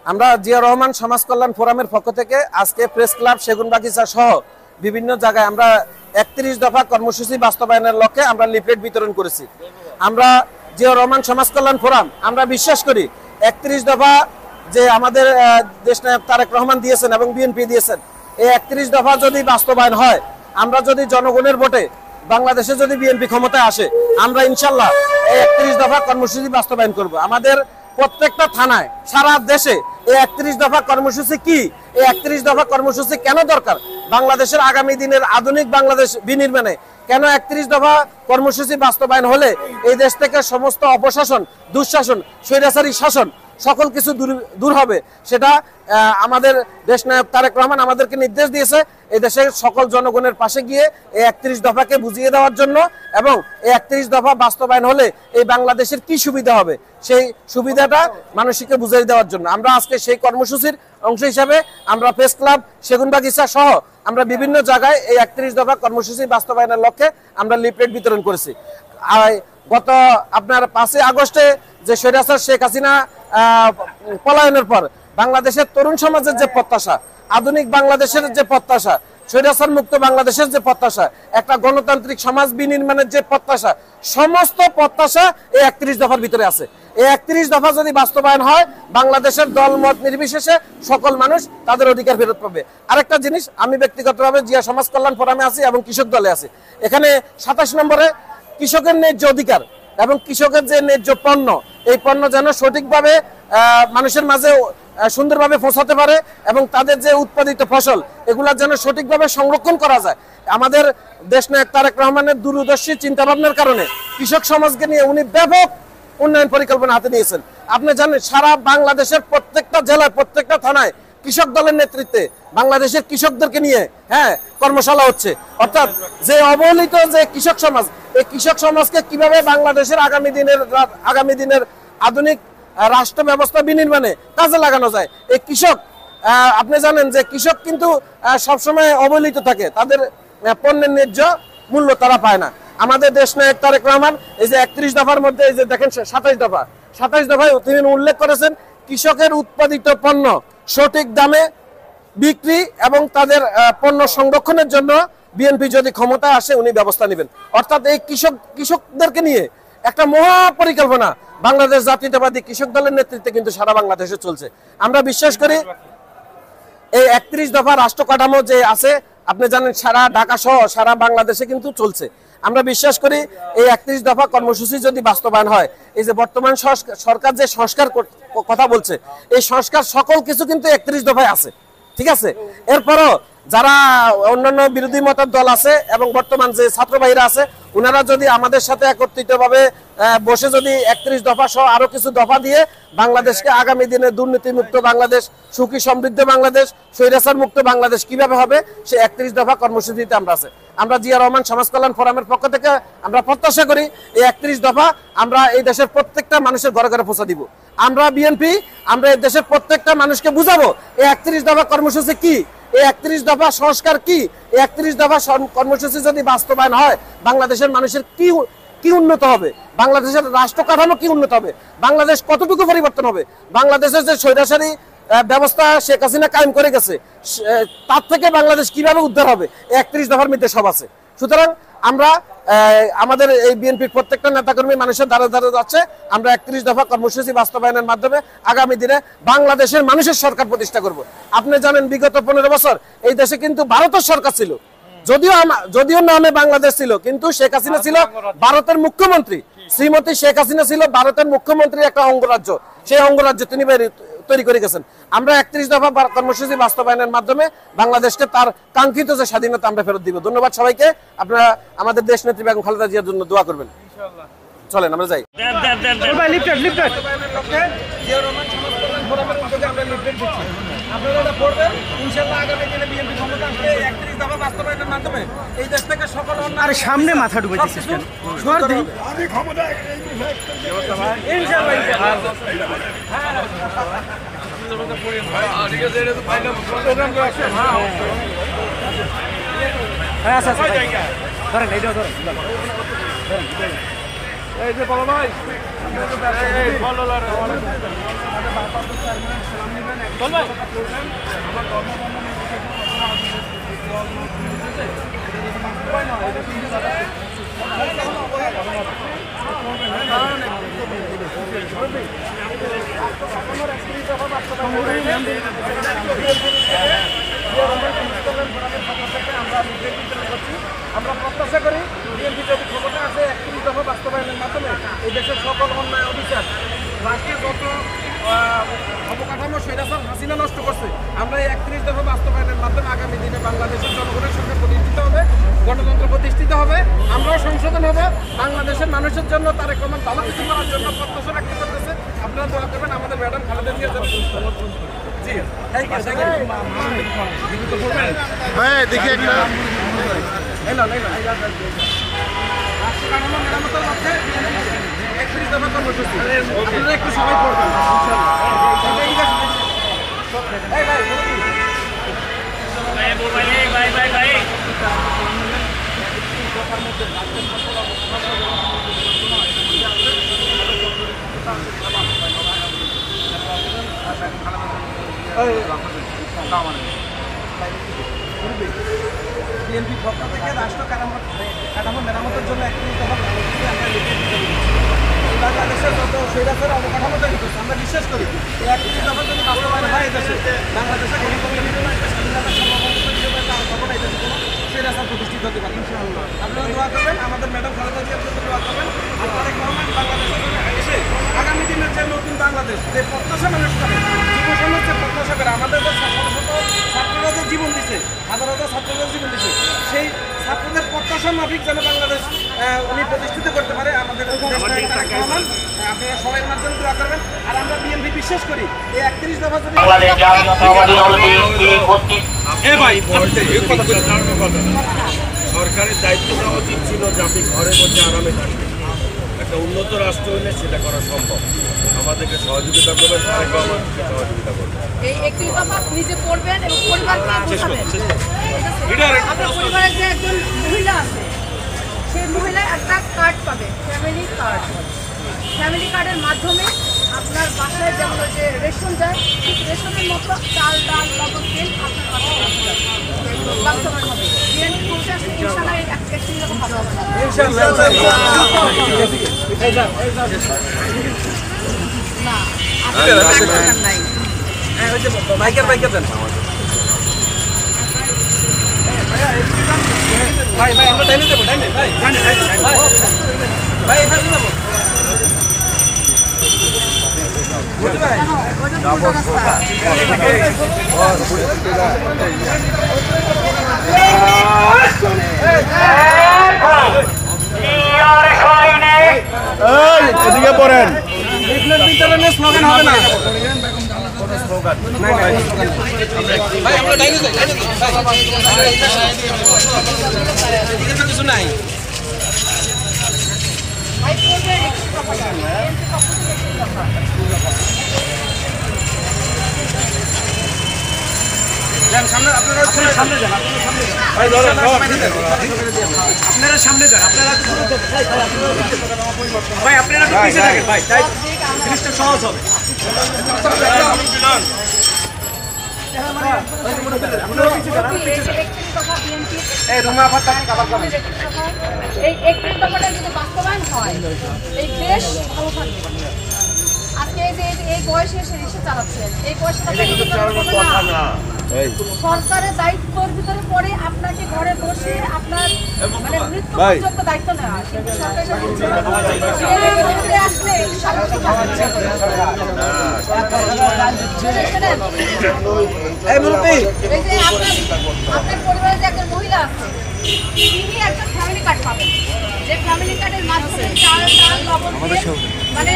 আমরা জিয়া রহমান সমাজ কল্যাণ ফোরামের পক্ষ থেকে আজকে প্রেস ক্লাব সেগুনবাগিচা সহ বিভিন্ন জায়গায় আমরা 31 দফা কর্মসূচি বাস্তবায়নের লক্ষ্যে আমরা লিফলেট বিতরণ করেছি। আমরা জিয়া রহমান সমাজ কল্যাণ ফোরাম আমরা বিশ্বাস করি 31 দফা যে আমাদের দেশনায়ক তারেক রহমান দিয়েছেন এবং বিএনপি দিয়েছেন, এই 31 দফা যদি বাস্তবায়ন হয়, আমরা যদি জনগণের ভোটে বাংলাদেশে যদি বিএনপি ক্ষমতায় আসে, আমরা ইনশাল্লাহ এই 31 দফা কর্মসূচি বাস্তবায়ন করব। আমাদের প্রত্যেকটা থানায় সারা দেশে এই 31 দফা কর্মসূচি কি, এই 31 দফা কর্মসূচি কেন দরকার, বাংলাদেশের আগামী দিনের আধুনিক বাংলাদেশ বিনির্মাণে কেন 31 দফা কর্মসূচি বাস্তবায়ন হলে এই দেশ থেকে সমস্ত অপশাসন, দুঃশাসন, স্বৈরাচারী শাসন সকল কিছু দূর হবে, সেটা আমাদের দেশনায়ক তারেক রহমান আমাদেরকে নির্দেশ দিয়েছে এই দেশের সকল জনগণের পাশে গিয়ে এই 31 দফাকে বুঝিয়ে দেওয়ার জন্য এবং এই 31 দফা বাস্তবায়ন হলে এই বাংলাদেশের কি সুবিধা হবে সেই সুবিধাটা মানুষকে বুঝিয়ে দেওয়ার জন্য আমরা আজকে সেই কর্মসূচির অংশ হিসাবে আমরা প্রেস ক্লাব সেগুনবাগিচা সহ আমরা বিভিন্ন জায়গায় এই 31 দফা কর্মসূচি বাস্তবায়নের লক্ষ্যে আমরা লিফলেট বিতরণ করেছি। গত আপনার 5 আগস্টে যে স্বৈরাচার শেখ হাসিনা পলায়নের পর বাংলাদেশের তরুণ সমাজের যে প্রত্যাশা, আধুনিক বাংলাদেশের যে প্রত্যাশা, স্বৈরাচার মুক্ত বাংলাদেশের যে প্রত্যাশা, একটা গণতান্ত্রিক সমাজ বিনির্মাণের যে প্রত্যাশা, সমস্ত প্রত্যাশা এই 31 দফার ভিতরে আছে। এই 31 দফা যদি বাস্তবায়ন হয়, বাংলাদেশের দলমত নির্বিশেষে সকল মানুষ তাদের অধিকার ফেরত পাবে। আরেকটা জিনিস, আমি ব্যক্তিগতভাবে জিয়া সমাজ কল্যাণ ফোরামে আছি এবং কৃষক দলে আছি। এখানে 27 নম্বরে কৃষকের ন্যায্য অধিকার এবং কৃষকের যে ন্যায্য পণ্য, এই পণ্য যেন সঠিকভাবে মানুষের মাঝে সুন্দরভাবে পৌঁছাতে পারে এবং তাদের যে উৎপাদিত ফসল এগুলা যেন সঠিকভাবে সংরক্ষণ করা যায়। আমাদের দেশনায়ক তারেক রহমানের দূরদর্শী চিন্তাভাবনার কারণে কৃষক সমাজকে নিয়ে উনি ব্যাপক উন্নয়ন পরিকল্পনা হাতে নিয়েছেন। আপনি জানেন সারা বাংলাদেশের প্রত্যেকটা জেলায়, প্রত্যেকটা থানায় কৃষক দলের নেতৃত্বে বাংলাদেশের কৃষকদেরকে নিয়ে কর্মশালা হচ্ছে। অর্থাৎ যে অবহেলিত যে কৃষক সমাজ, এই কৃষক সমাজকে কিভাবে বাংলাদেশের আগামী দিনের আধুনিক রাষ্ট্র ব্যবস্থা বিনির্মাণে কাজে লাগানো যায়। এই কৃষক, আপনি জানেন যে কৃষক কিন্তু সবসময় অবহেলিত থাকে, তাদের পণ্যের ন্যায্য মূল্য তারা পায় না। আমাদের দেশনায়ক তারেক রহমান এই যে 31 দফার মধ্যে এই যে দেখেন 27 দফায় তিনি উল্লেখ করেছেন কৃষকের উৎপাদিত পণ্য সঠিক দামে বিক্রি এবং তাদের পণ্য সংরক্ষণের জন্য বিএনপি যদি ক্ষমতায় আসে উনি ব্যবস্থা নেবেন। অর্থাৎ এই কৃষকদেরকে নিয়ে একটা মহা পরিকল্পনা বাংলাদেশ জাতীয়তাবাদী কৃষক দলের নেতৃত্বে কিন্তু সারা বাংলাদেশে চলছে। আমরা বিশ্বাস করি এই 31 দফা রাষ্ট্র কাঠামো যে আছে, আপনি জানেন সারা ঢাকা সহ সারা বাংলাদেশে কিন্তু চলছে। আমরা বিশ্বাস করি এই 31 দফা কর্মসূচি যদি বাস্তবায়ন হয়, এই যে বর্তমান সরকার যে সংস্কার কথা বলছে, এই সংস্কার সকল কিছু কিন্তু 31 দফায় আছে, ঠিক আছে। এরপরও যারা অন্যান্য বিরোধী মতের দল আছে এবং বর্তমান যে ছাত্র ভাইরা আছে, ওনারা যদি আমাদের সাথে একত্রিতভাবে বসে যদি 31 দফা সহ আরো কিছু দফা দিয়ে বাংলাদেশকে আগামী দিনে দুর্নীতিমুক্ত বাংলাদেশ, সুখী সমৃদ্ধ বাংলাদেশ, স্বৈরাচার মুক্ত বাংলাদেশ কিভাবে হবে সে 31 দফা কর্মসূচিতে আমরা আছে। আমরা জিয়া রহমান সমাজ কল্যাণ ফোরামের পক্ষ থেকে আমরা প্রত্যাশা করি এই 31 দফা আমরা এই দেশের প্রত্যেকটা মানুষের ঘরে ঘরে পৌঁছে দিব। আমরা বিএনপি আমরা এই দেশের প্রত্যেকটা মানুষকে বুঝাবো এই 31 দফা কর্মসূচি কি, এই 31 দফা সংস্কার কি, এই 31 দফা কর্মসূচি যদি বাস্তবায়ন হয় বাংলাদেশের মানুষের কি উন্নত হবে, বাংলাদেশের রাষ্ট্র কাঠামো কি উন্নত হবে, বাংলাদেশ কতটুকু পরিবর্তন হবে, বাংলাদেশের যে স্বৈরাচারী ব্যবস্থা শেখ হাসিনা কায়েম করে গেছে তার থেকে বাংলাদেশ কিভাবে উদ্ধার হবে, 31 দফার মধ্যে সব আছে। সুতরাং আমরা আমাদের এই বিএনপির প্রত্যেকটা নেতাকর্মী মানুষের দ্বারা দ্বারা যাচ্ছে, আমরা 31 দফা কর্মসূচি বাস্তবায়নের মাধ্যমে আগামী দিনে বাংলাদেশের মানুষের সরকার প্রতিষ্ঠা করব। আপনি জানেন বিগত 15 বছর এই দেশে কিন্তু ভারতের সরকার ছিল, যদিও নামে বাংলাদেশ ছিল, কিন্তু শেখ হাসিনা ছিল ভারতের মুখ্যমন্ত্রী, শ্রীমতী শেখ হাসিনা ছিল ভারতের মুখ্যমন্ত্রী একটা অঙ্গরাজ্য, সেই অঙ্গরাজ্য তিনি তৈরি করে গেছেন। আমরা 31 দফা কর্মসূচি বাস্তবায়নের মাধ্যমে বাংলাদেশকে তার কাঙ্ক্ষিত যে স্বাধীনতা আমরা ফেরত দিব। ধন্যবাদ সবাইকে। আপনারা আমাদের দেশ নেত্রী বেগম খালেদা জিয়ার জন্য দোয়া করবেন। চলেন আমরা যাই। সামনে মাথা ঢুকে এই যে বলো ভাই আমরা প্রত্যাশা করি বিএনপি যদি ক্ষমতা আছে 31 দফা বাস্তবায়নের মাধ্যমে এই দেশের সকল অন্যায় অবিচার রাষ্ট্রের যত অবকাঠামো স্বৈরাচার হাসিনা নষ্ট করছে, আমরা এই 31 দফা বাস্তবায়নের মাধ্যমে আগামী দিনে বাংলাদেশের জনগণের সঙ্গে প্রতিষ্ঠিত হবে, গণতন্ত্র প্রতিষ্ঠিত হবে, আমরাও সংশোধন হব, বাংলাদেশের মানুষের জন্য তারেক রহমান ভালো কিছু করার জন্য প্রত্যাশা ব্যক্ত করতেছে। আপনারা দোয়া করবেন আমাদের ম্যাডাম খালেদা জিয়া যেন সুস্থ হন। জি থ্যাংক ইউ। হ্যাঁ দেখি একটা মেরামতের লক্ষ্যে 31 দফা কর্মসূচি আপনারা একটু সবাই করবেন বিএনপি পক্ষ থেকে রাষ্ট্র কাঠামো মেরামতের জন্য 31 দফা কর্মসূচি আমরা লিখে দিতে বাংলাদেশের যত স্বৈরাচার অবকাঠামো তৈরি করছে আমরা বিশ্বাস করি 31 দফা যদি বাস্তবায়ন হয় দেশে বাংলাদেশের গণতন্ত্রের ভিতরে একটা স্বাধীনতার সার্বভৌমত্ব হিসেবে আর কখনো এই দেশে কোনো স্বৈরাচার প্রতিষ্ঠিত হতে পারে ইনশাআল্লাহ। আপনারা দোয়া করবেন, আমাদের ম্যাডাম খালেদা জিয়ার জন্য দোয়া করবেন। আর তারেক রহমান বাংলাদেশের জন্য এসে আগামী দিনের যে নতুন বাংলাদেশ যে প্রত্যাশা মানুষ করে যুব সমাজ যে প্রত্যাশা করে আমাদের যে শত শত ছাত্ররা যে জীবন দিচ্ছে, হাজার হাজার ছাত্ররা জীবন দিচ্ছে, সেই ছাত্রদের প্রত্যাশা মাফিক যেন বাংলাদেশ উনি প্রতিষ্ঠিত করতে পারে আমাদের তারেক রহমান। আপনারা সবাই ওনার জন্য দোয়া করবেন। আর আমরা বিএনপি বিশ্বাস করি এই 31 দফা যদি সরকারের দায়িত্ব নেওয়া উচিত ছিল যে আপনি ঘরে বসে আরামে থাকবেন। একটা উন্নত রাষ্ট্র হলে সেটা করা সম্ভব। আমাদেরকে সহযোগিতা করবেন, তারেক রহমানকে সহযোগিতা করবেন। এই 31 দফা নিজে পড়বেন এবং পরিবারকে বোঝাবেন। আপনার পরিবারের যে একজন মহিলা আছে সেই মহিলা একটা কার্ড পাবে, ফ্যামিলি কার্ড। ফ্যামিলি কার্ডের মাধ্যমে আপনার বাসায় যেমন যে রেশন যায় ঠিক রেশনের মতো চাল ডাল লবণ তেল আপনার বাসায় বাস্তবায়ন হবে। বিএনপি পৌঁছে আসলে ইনশাআল্লাহ এই 31 দফা বাস্তবায়ন হবে। না আপনার নাই মাইকের দেন ভাই আমরা টাইমে দেবো ভাই এখানে যাবো এদিকে পড়েন স্লোগান হবে না ভাই আমরা টাইমে যাই কিছু নাই ভাই পড়বে 31 দফা সামনে আপনারা সামনে যান আপনারা সামনে যান, আপনারা ভাই আপনারা একটু পিছিয়ে থাকেন ভাই, তাই জিনিসটা সহজ হবে। এই 31 দফাটা যদি বাস্তবায়ন হয় এই দেশ ভালো থাকবে। আজকে এই বয়সে এসে রিক্সা চালাচ্ছেন, এই বয়সে সরকারের দায়িত্বের ভিতরে পড়ে আপনাকে ঘরে বসে আপনার মানে মৃত্যু পর্যন্ত দায়িত্ব নেওয়া, কিন্তু সরকারের আসলে এই যে আপনার পরিবারে যে একজন মহিলা আছে তিনি একজন ফ্যামিলি কার্ড পাবেন, যে ফ্যামিলি কার্ডের মাধ্যমে চাল ডাল লবণ মানে